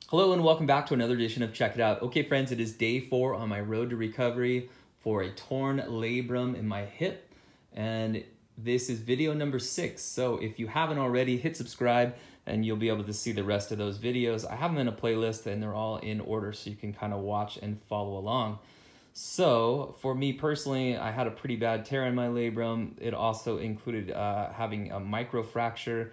Hello and welcome back to another edition of Check It Out. Okay friends, it is day 4 on my road to recovery for a torn labrum in my hip, and this is video number 6. So if you haven't already, hit subscribe and you'll be able to see the rest of those videos. I have them in a playlist and they're all in order so you can kind of watch and follow along. So for me personally, I had a pretty bad tear in my labrum. It also included having a microfracture.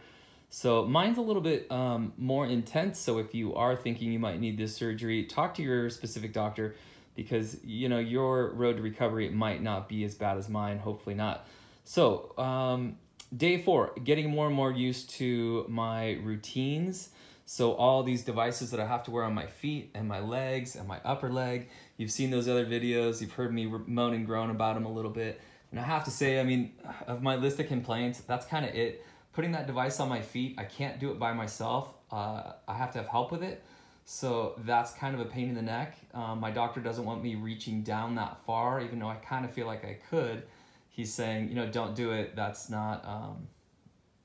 So mine's a little bit more intense. So if you are thinking you might need this surgery, talk to your specific doctor, because your road to recovery might not be as bad as mine. Hopefully not. So day 4, getting more and more used to my routines. So all these devices that I have to wear on my feet and my legs and my upper leg. You've seen those other videos. You've heard me moan and groan about them a little bit. And I have to say, I mean, of my list of complaints, that's kind of it. Putting that device on my feet, I can't do it by myself. I have to have help with it. So that's kind of a pain in the neck. My doctor doesn't want me reaching down that far, even though I kind of feel like I could. He's saying, don't do it. That's not,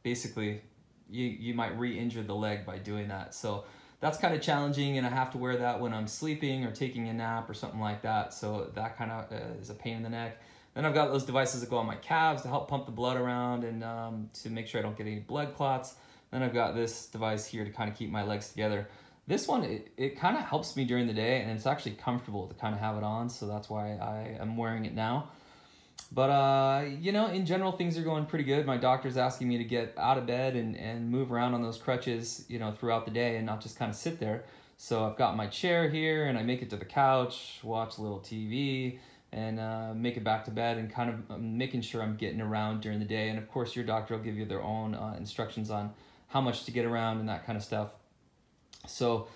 basically, you might re-injure the leg by doing that. So that's kind of challenging, and I have to wear that when I'm sleeping or taking a nap or something like that. So that kind of is a pain in the neck. Then I've got those devices that go on my calves to help pump the blood around and to make sure I don't get any blood clots. Then I've got this device here to kind of keep my legs together. This one, it kind of helps me during the day, and it's actually comfortable to kind of have it on, so that's why I am wearing it now. But, in general, things are going pretty good. My doctor's asking me to get out of bed and move around on those crutches, throughout the day and not just kind of sit there. So I've got my chair here, and I make it to the couch, watch a little TV, and make it back to bed, and kind of making sure I'm getting around during the day. And of course your doctor will give you their own instructions on how much to get around and that kind of stuff. So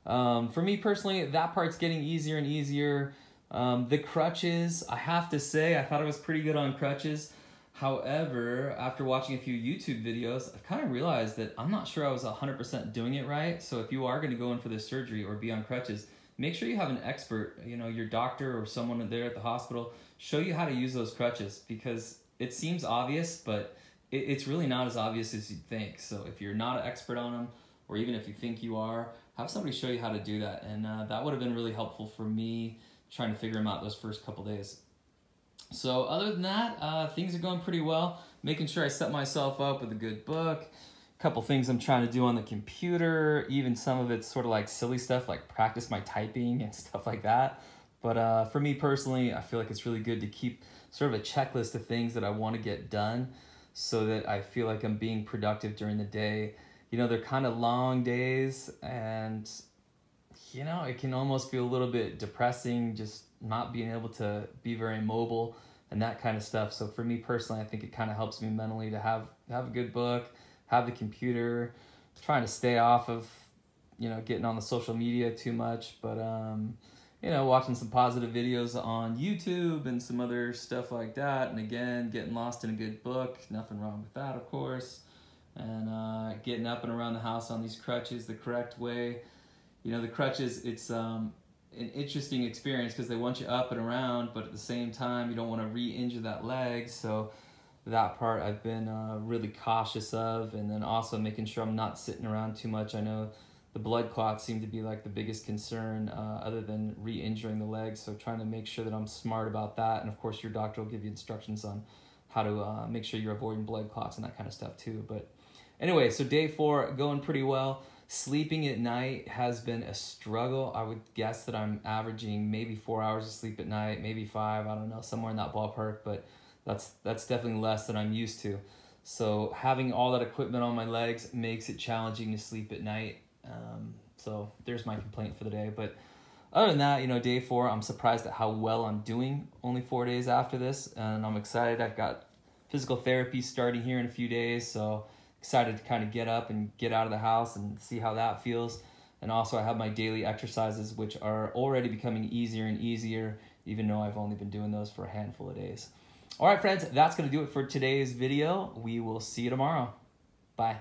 for me personally, that part's getting easier and easier. The crutches, I have to say, I thought I was pretty good on crutches. However, after watching a few YouTube videos, I've kind of realized that I'm not sure I was 100% doing it right. So if you are going to go in for this surgery or be on crutches, make sure you have an expert, your doctor or someone there at the hospital, show you how to use those crutches, because it seems obvious, but it's really not as obvious as you'd think. So if you're not an expert on them, or even if you think you are, have somebody show you how to do that. And that would have been really helpful for me trying to figure them out those first couple days. So other than that, things are going pretty well. Making sure I set myself up with a good book. Couple things I'm trying to do on the computer, even some of it's sort of like silly stuff like practice my typing and stuff like that. But for me personally, I feel like it's really good to keep sort of a checklist of things that I want to get done so that I feel like I'm being productive during the day. They're kind of long days, and it can almost feel a little bit depressing just not being able to be very mobile and that kind of stuff. So for me personally, I think it kind of helps me mentally to have a good book, have the computer, trying to stay off of, getting on the social media too much, but, watching some positive videos on YouTube and some other stuff like that. And again, getting lost in a good book, nothing wrong with that, of course. And getting up and around the house on these crutches the correct way. The crutches, it's an interesting experience because they want you up and around, but at the same time, you don't want to re-injure that leg. So that part I've been really cautious of, and then also making sure I'm not sitting around too much. I know the blood clots seem to be like the biggest concern other than re-injuring the leg, so trying to make sure that I'm smart about that. And of course your doctor will give you instructions on how to make sure you're avoiding blood clots and that kind of stuff too. But anyway, so day 4 going pretty well. Sleeping at night has been a struggle. I would guess that I'm averaging maybe 4 hours of sleep at night, maybe 5, I don't know, somewhere in that ballpark, but that's definitely less than I'm used to. So having all that equipment on my legs makes it challenging to sleep at night. So there's my complaint for the day. But other than that, day 4, I'm surprised at how well I'm doing only 4 days after this. And I'm excited. I've got physical therapy starting here in a few days. So excited to kind of get up and get out of the house and see how that feels. And also I have my daily exercises, which are already becoming easier and easier, even though I've only been doing those for a handful of days. All right, friends, that's going to do it for today's video. We will see you tomorrow. Bye.